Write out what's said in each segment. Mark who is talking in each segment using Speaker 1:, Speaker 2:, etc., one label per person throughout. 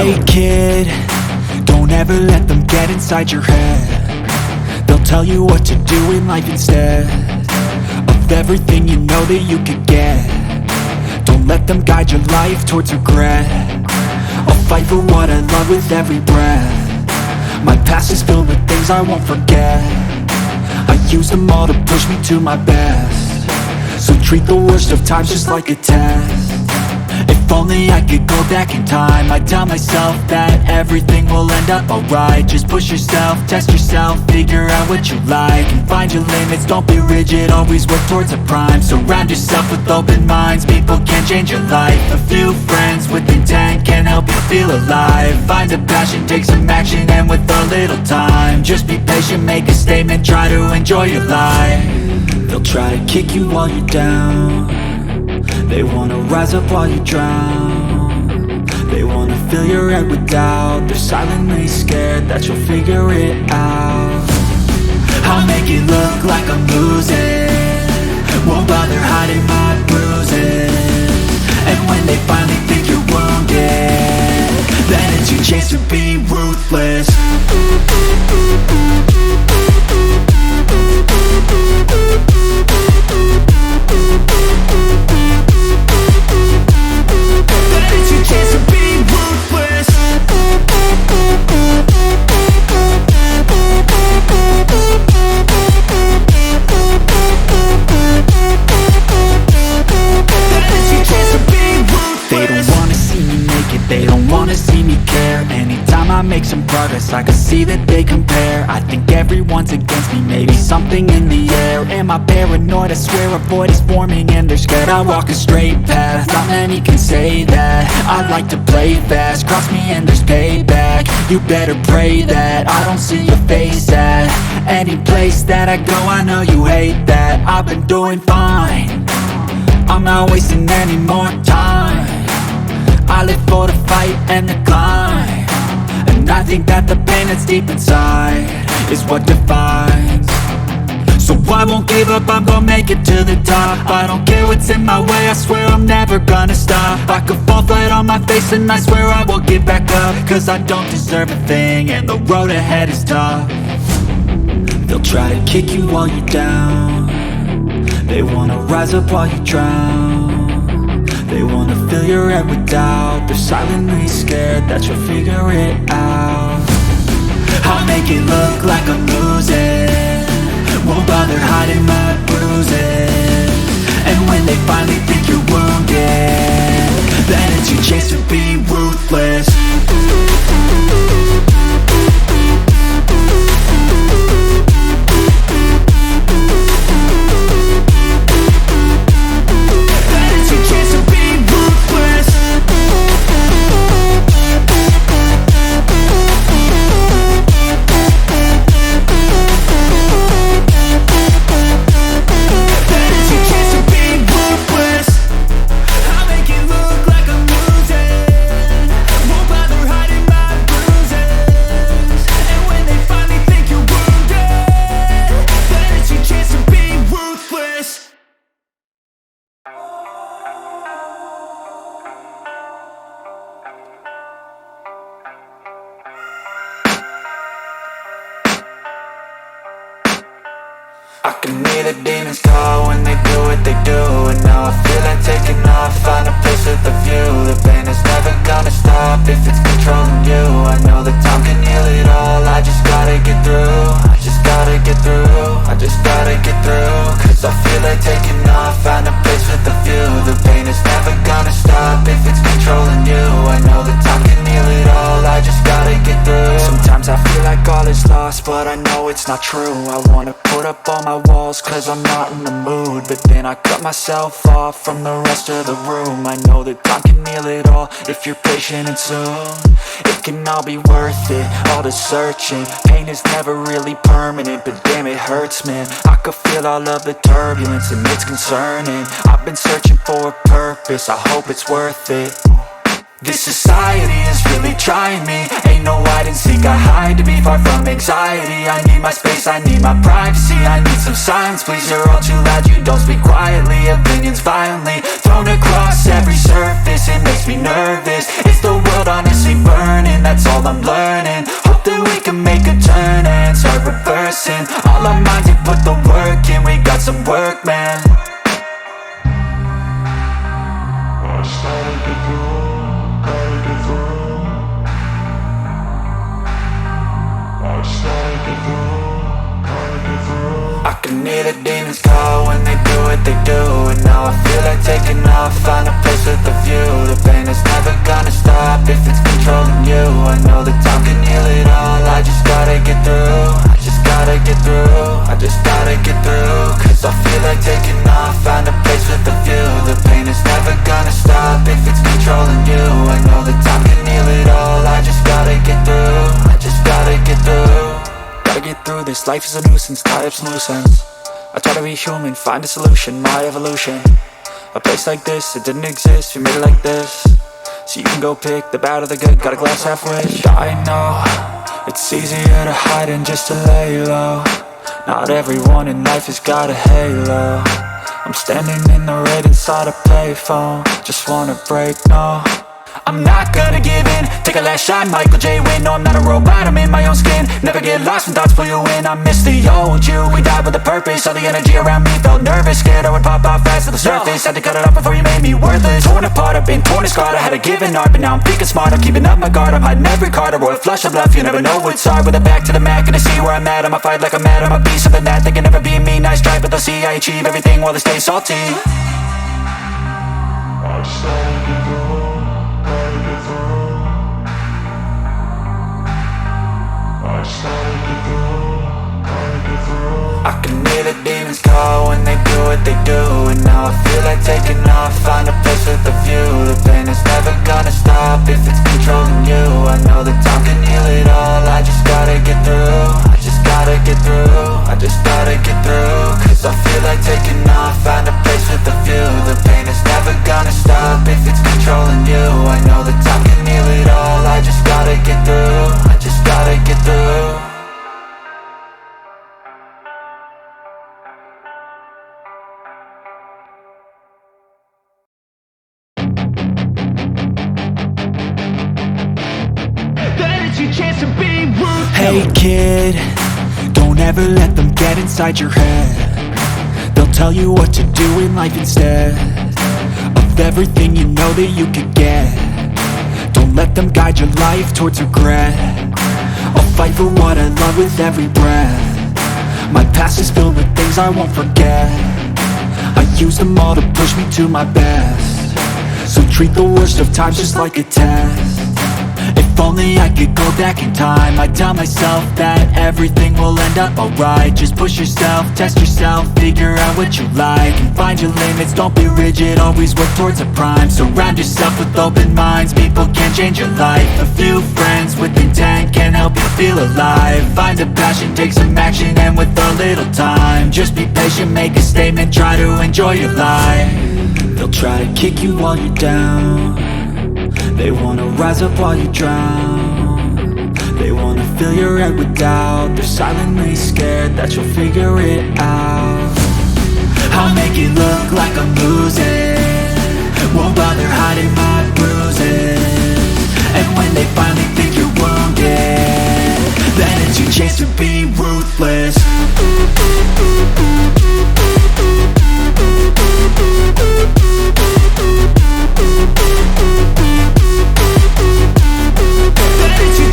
Speaker 1: Hey kid, don't ever let them get inside your head. They'll tell you what to do in life instead of everything you know that you could get. Don't let them guide your life towards regret. I'll fight for what I love with every breath. My past is filled with things I won't forget. I use them all to push me to my best. So treat the worst of times just like a test. If only I could go back in time, I'd tell myself that everything will end up alright. Just push yourself, test yourself, figure out what you like, and find your limits, don't be rigid, always work towards a prime. Surround yourself with open minds, people can change your life. A few friends with intent can help you feel alive. Find a passion, take some action, and with a little time, just be patient, make a statement, try to enjoy your life. They'll try to kick you while you're down. They wanna rise up while you drown. They wanna fill your head with doubt. They're silently scared that you'll figure it out. I'll make it look like I'm losing, won't bother hiding my bruises. And when they finally think you're wounded, then it's your chance to be ruthless. They don't wanna see me care. Anytime I make some progress, I can see that they compare. I think everyone's against me, maybe something in the air. Am I paranoid? I swear a void is forming and they're scared. I walk a straight path, not many can say that. I like to play fast, cross me and there's payback. You better pray that I don't see your face at any place that I go. I know you hate that. I've been doing fine, I'm not wasting any more time. I live for the fight and the climb, and I think that the pain that's deep inside is what defines. So I won't give up, I'm gonna make it to the top. I don't care what's in my way, I swear I'm never gonna stop. I could fall flat on my face and I swear I will get back up, cause I don't deserve a thing and the road ahead is tough. They'll try to kick you while you're down. They wanna rise up while you drown. They wanna fill your head with doubt. They're silently scared that you'll figure it out. I'll make it look like I'm losing, won't bother hiding my bruises. And when they finally think you're wounded, then it's your chance to be ruthless. I can hear the demons call when they do what they do. And now I feel like taking off, find a place with a view. The pain is never gonna stop if it's controlling you. I know that time can heal it all, I just gotta get through. I just gotta get through, I just gotta get through. Cause I feel like taking off, find a place with a view. The pain is never gonna stop if it's controlling you. I know that time can heal it all, I just gotta get through. Sometimes I feel like all is lost, but I know it's not true. I wanna put up all my walls cause I'm not in the mood, but then I cut myself off from the rest of the room. I know that time can heal it all if you're patient and soon. It can all be worth it, all the searching. Pain is never really permanent, but damn it hurts, man. I could feel all of the turbulence and it's concerning. I've been searching for a purpose, I hope it's worth it. This society is really trying me. Ain't no hide and seek, I hide to be far from anxiety. I need my space, I need my privacy. I need some silence, please, you're all too loud. You don't speak quietly, opinions violently thrown across every surface. It makes me nervous, is the world honestly burning? I can hear the demons call when they do what they do. And now I feel like taking off, find a place with a view. The pain is never gonna stop if it's controlling you. I know that time can heal it all, I just gotta get through. I just gotta get through, I just gotta get through. Cause I feel like taking off, find a place with a view. The pain is never gonna stop if it's controlling you. I know that time can heal it all, I just gotta get through. I just gotta get through. Gotta get through this, life is a nuisance, tie up some loose ends. I try to be human, find a solution, my evolution. A place like this, it didn't exist, we made it like this. So you can go pick the bad or the good, got a glass halfway. I know, it's easier to hide than just to lay low. Not everyone in life has got a halo. I'm standing in the red inside a payphone, just wanna break, no. I'm not gonna give in, take a last shot, Michael J. Win. No, I'm not a robot, I'm in my own skin. Never get lost when thoughts pull you in. I miss the old you, we died with a purpose. All the energy around me felt nervous, scared I would pop off fast to the surface. Had to cut it off before you made me worthless. Torn apart, I've been torn and scarred. I had a given art, but now I'm thinking smart. I'm keeping up my guard, I'm hiding every card. A royal flush of love, you never know what's hard. With a back to the mat, gonna see where I'm at. I'ma fight like I'm mad, I'ma be something that they can never be me. Nice try, but they'll see I achieve everything while they stay salty. I just gotta get through, gotta get through. I just gotta get through, gotta get through. I can hear the demons call when they do what they do. And now I feel like taking off, find a place with a view. The pain is never gonna stop if it's controlling you. I know that time can heal it all, I just gotta get through. I just gotta get through, I just gotta get through. Cause I feel like taking off, find a place with a view. The pain is never gonna stop if it's controlling you. I know that time can heal it all, I just gotta get through. I just gotta get through. Hey kid, don't ever let them get inside your head. They'll tell you what to do in life instead of everything you know that you could get. Don't let them guide your life towards regret. I'll fight for what I love with every breath. My past is filled with things I won't forget. I use them all to push me to my best. So treat the worst of times just like a test. If only I could go back in time, I'd tell myself that everything will end up alright. Just push yourself, test yourself, figure out what you like, and find your limits, don't be rigid, always work towards a prime. Surround yourself with open minds, people can change your life. A few friends with intent can help you feel alive. Find a passion, take some action, and with a little time, just be patient, make a statement, try to enjoy your life. They'll try to kick you while you're down. They wanna rise up while you drown. They wanna fill your head with doubt. They're silently scared that you'll figure it out. I'll make it look like I'm losing, won't bother hiding my bruises. And when they finally think you're wounded, then it's your chance to be ruthless.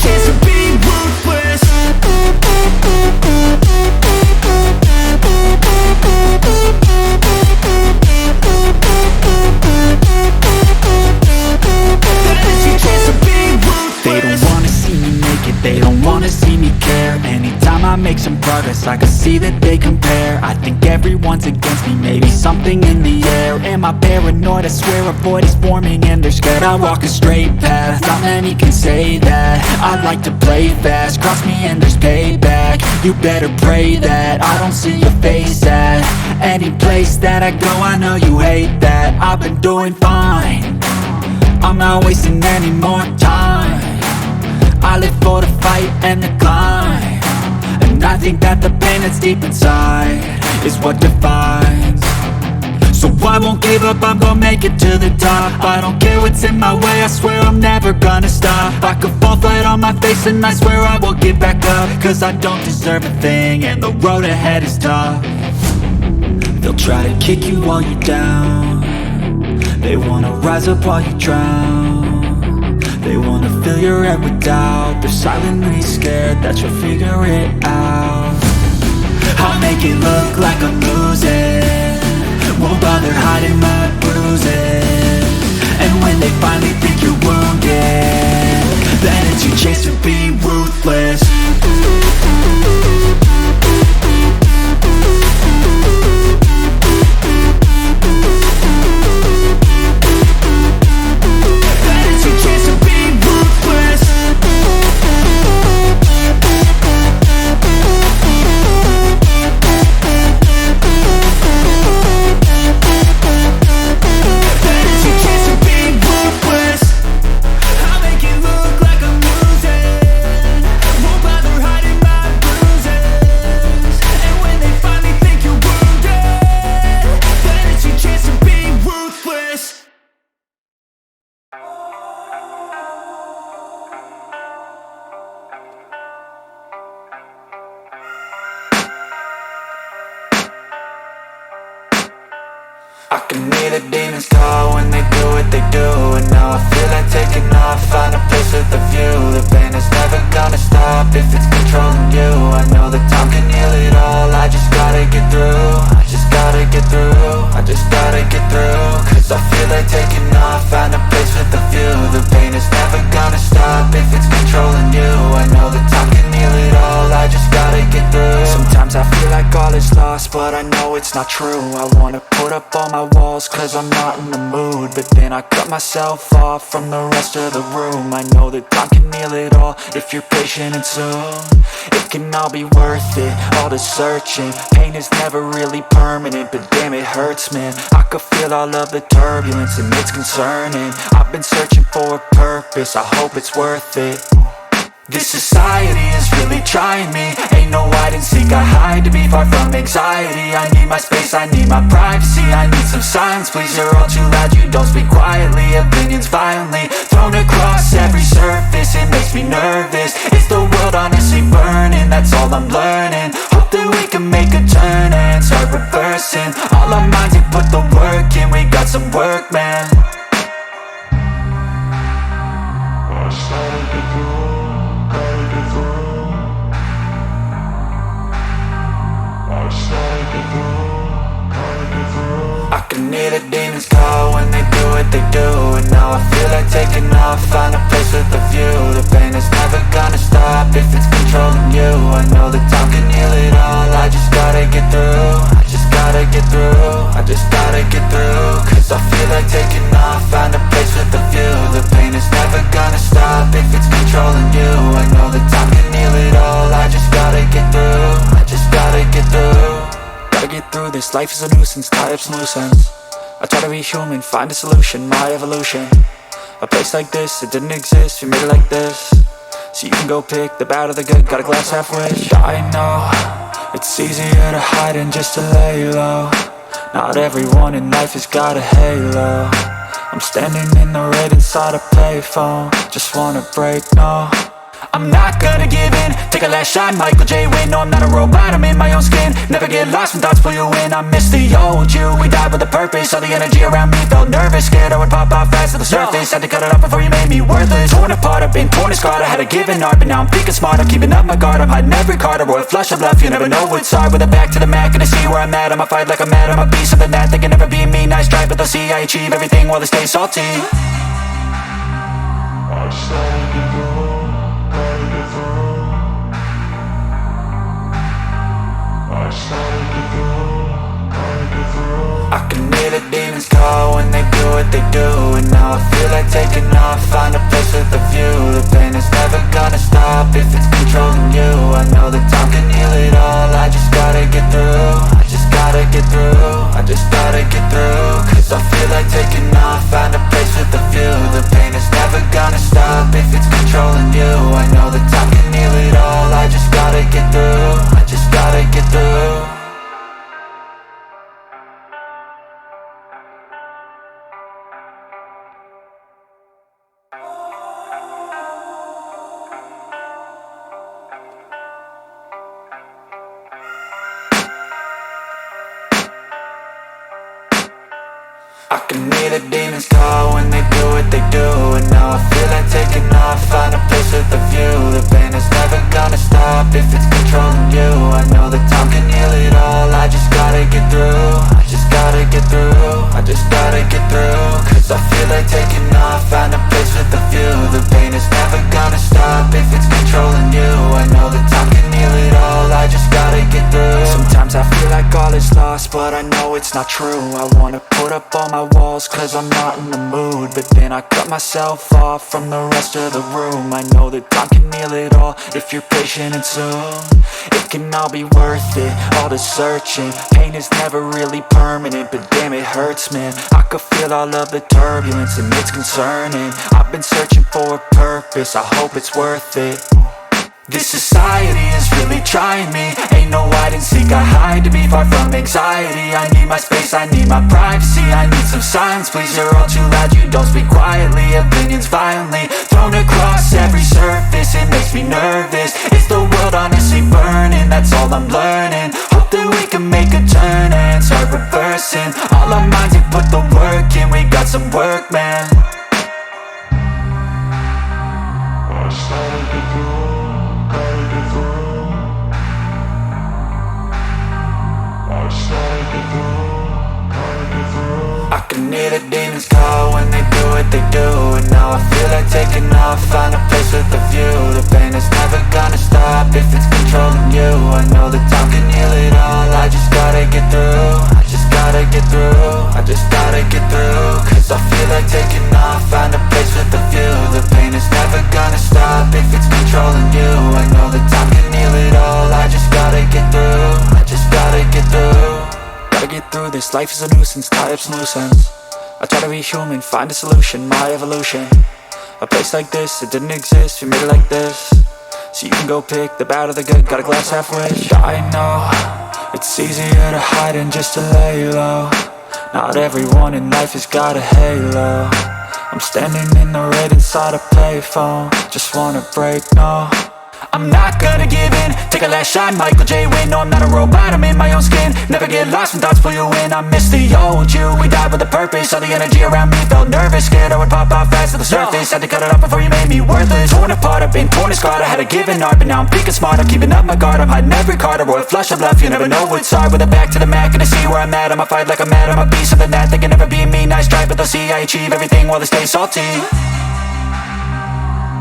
Speaker 1: Chance to be ruthless. They don't wanna see me make it, they don't wanna see me care. Anytime I make some progress, I can see that they compare. I think everyone's against me, maybe something in the air. Am I paranoid? I swear a void is forming and they're scared. I walk a straight path, not many can say that. I like to play fast, cross me and there's payback. You better pray that I don't see your face at any place that I go. I know you hate that, I've been doing fine, I'm not wasting any more time. I live for the fight and the climb, and I think that the pain that's deep inside is what defines. So I won't give up, I'm gonna make it to the top. I don't care what's in my way, I swear I'm never gonna stop. I could fall flat on my face and I swear I will get back up. Cause I don't deserve a thing and the road ahead is tough. They'll try to kick you while you're down. They wanna rise up while you drown. They wanna fill your head with doubt. They're silently scared that you'll figure it out. I'll make it look like I'm losing, won't bother hiding my bruises. And when they finally think you're wounded, then it's your chance to be ruthless. I can hear the demons call when they do what they do. And now I feel like taking off, find a place with a view. The pain is never gonna stop if it's controlling you. I know that time can heal it all, I just gotta get through. I just gotta get through, I just gotta get through. Cause I feel like taking off, find a place with a view. The pain is never gonna stop if it's controlling you. I know that time can heal it all, I just gotta get through. Sometimes I feel like all is lost, but I know it's not true. I wanna put up all my walls cause I'm not in the mood, but then I cut myself off from the rest of the room. I know that time can heal it all if you're patient and soon. It can all be worth it, all the searching. Pain is never really permanent, but damn it hurts, man. I could feel all of the turbulence and it's concerning. I've been searching for a purpose, I hope it's worth it. This society is really trying me. Ain't no hide and seek, I hide to be far from anxiety. I need my space, I need my privacy. I need some silence, please, you're all too loud. You don't speak quietly, opinions violently thrown across every surface. It makes me nervous, it's the world honestly burning. That's all I'm learning, hope that we can make a turn and start reversing. All our minds, we put the work in, we got some work, man. I can hear the demons call when they do what they do. And now I feel like taking off, find a place with a view. The pain is never gonna stop if it's controlling you. I know that time can heal it all, I just gotta get through. I just gotta get through, I just gotta get through. Cause I feel like taking off, find a place with a view. The pain is never gonna stop if it's controlling you. I know that time can heal it all, I just gotta get through. I just gotta get through. Gotta get through this, life is a nuisance, tie up some loose ends. I try to be human, find a solution, my evolution. A place like this, it didn't exist, we made it like this. So you can go pick the bad or the good, got a glass halfway. I know, it's easier to hide than just to lay low. Not everyone in life has got a halo. I'm standing in the red inside a payphone, just wanna break, no. I'm not gonna give in, take a last shot, Michael J. Win. No, I'm not a robot, I'm in my own skin. Never get lost when thoughts pull you in. I miss the old you, we died with a purpose. All the energy around me felt nervous, scared I would pop off fast to the surface. Had to cut it off before you made me worthless. Torn apart, I've been torn and scarred. I had a given art, but now I'm thinking smart. I'm keeping up my guard, I'm hiding every card. A royal flush of love, you never know what's hard. With a back to the mat, gonna see where I'm at. I'ma fight like I'm mad, I'm a beast of the net. They can never be me, nice try, but they'll see I achieve everything while they stay salty. I can hear the demons call when they do what they do. And now I feel like taking off, find a place with a view. The pain is never gonna stop if it's controlling you. I know that time can heal it all, I just gotta get through. I just gotta get through, I just gotta get through. Cause I feel like taking off, find a place with a view. The pain is never gonna stop if it's controlling you. I know that time can heal it all, I just gotta get through. I just gotta get through. I can hear the demons call when they do what they do. And now I feel like taking off, find a place with a view. The pain is never gonna stop if it's controlling you. I know that time can heal it all, I just gotta get through. I just gotta get through, I just gotta get through. Cause I feel like taking off, find a place with a view. The pain is never gonna stop if it's controlling you. I know that time can heal it all, I just gotta get through. Sometimes I feel like all is lost, but I know it's not true. I wanna put up all my walls cause I'm not in the mood, but then I cut myself off from the rest of the room. I know that time can heal it all if you're patient and soon. It can all be worth it, all the searching. Pain is never really permanent, but damn it hurts, man. I could feel all of the turbulence and it's concerning. I've been searching for a purpose, I hope it's worth it. This society is really trying me. Ain't no hide and seek, I hide to be far from anxiety. I need my space, I need my privacy. I need some silence, please, you're all too loud. You don't speak quietly, opinions violently thrown across every surface. It makes me nervous, is the world honestly burning? That's all I'm learning. Hope that we can make a turn and start reversing. All our minds have put the work in, we got some work, man. I can hear the demons call when they do what they do. And now I feel like taking off, find a place with a view. The pain is never gonna stop if it's controlling you. I know that time can heal it all, I just gotta get through. I just gotta get through, I just gotta get through. Cause I feel like taking off, find a place with a view. The pain is never gonna stop if it's controlling you. I know that time can heal it all, I just gotta get through. I just gotta get through. Gotta get through this, life is a nuisance, tie up some loose ends. I try to be human, find a solution, my evolution. A place like this, it didn't exist, we made it like this. So you can go pick the bad or the good, got a glass halfway. I know, it's easier to hide than just to lay low. Not everyone in life has got a halo. I'm standing in the red inside a payphone, just wanna break, no. I'm not gonna give in, take a last shot, Michael J. Win. No, I'm not a robot, I'm in my own skin. Never get lost when thoughts pull you in. I miss the old you, we died with a purpose. All the energy around me felt nervous, scared I would pop off fast to the surface. Had to cut it off before you made me worthless. Torn apart, I've been torn and scarred. I had a given art, but now I'm thinking smart. I'm keeping up my guard, I'm hiding every card. A royal flush of love, you never know what's hard. With a back to the mat, gonna see where I'm at. I'ma fight like I'm mad, I'ma be something that they can never be me. Nice try, but they'll see I achieve everything while they stay salty.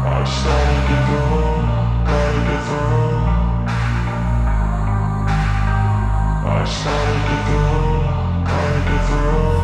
Speaker 1: I started to go.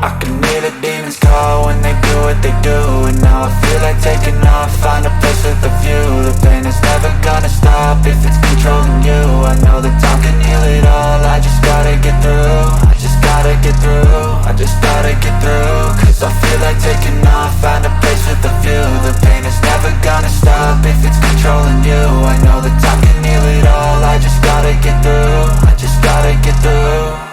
Speaker 1: I can hear the demons call when they do what they do. And now I feel like taking off, find a place with a view. The pain is never gonna stop if it's controlling you. I know that time can heal it all, I just gotta get through. I just gotta get through, I just gotta get through. Cause I feel like taking off, find a place with a view. The pain is never gonna stop if it's controlling you. I know that time can heal it all, I just gotta get through. I just gotta get through.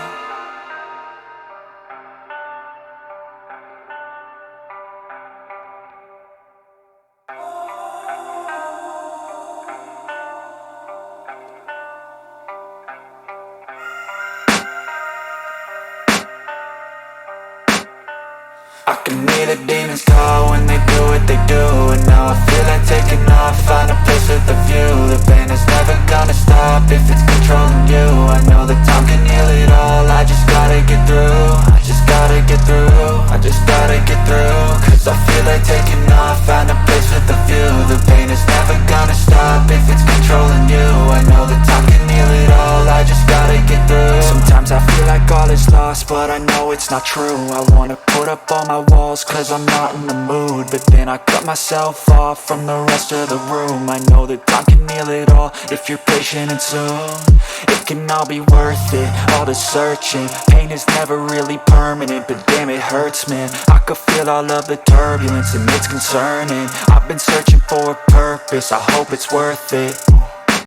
Speaker 1: I can hear the demons call when they do what they do. And now I feel like taking off, find a place with a view. The pain is never gonna stop if it's controlling you. I know that time can heal it all, I just gotta get through. I just gotta get through, I just gotta get through. Cause I feel like taking off, find a place with a view. The pain is never gonna stop if it's controlling you. I know that time can heal it all, I just gotta get through. Sometimes I feel like all is lost, but I know it's not true. I wanna put up all my walls cause I'm not in the mood, but then I cut myself off from the rest of the room. I know that time can heal it all if you're patient and soon. It can all be worth it, all the searching. Pain is never really permanent, but damn it hurts, man. I could feel all of the turbulence and it's concerning. I've been searching for a purpose, I hope it's worth it.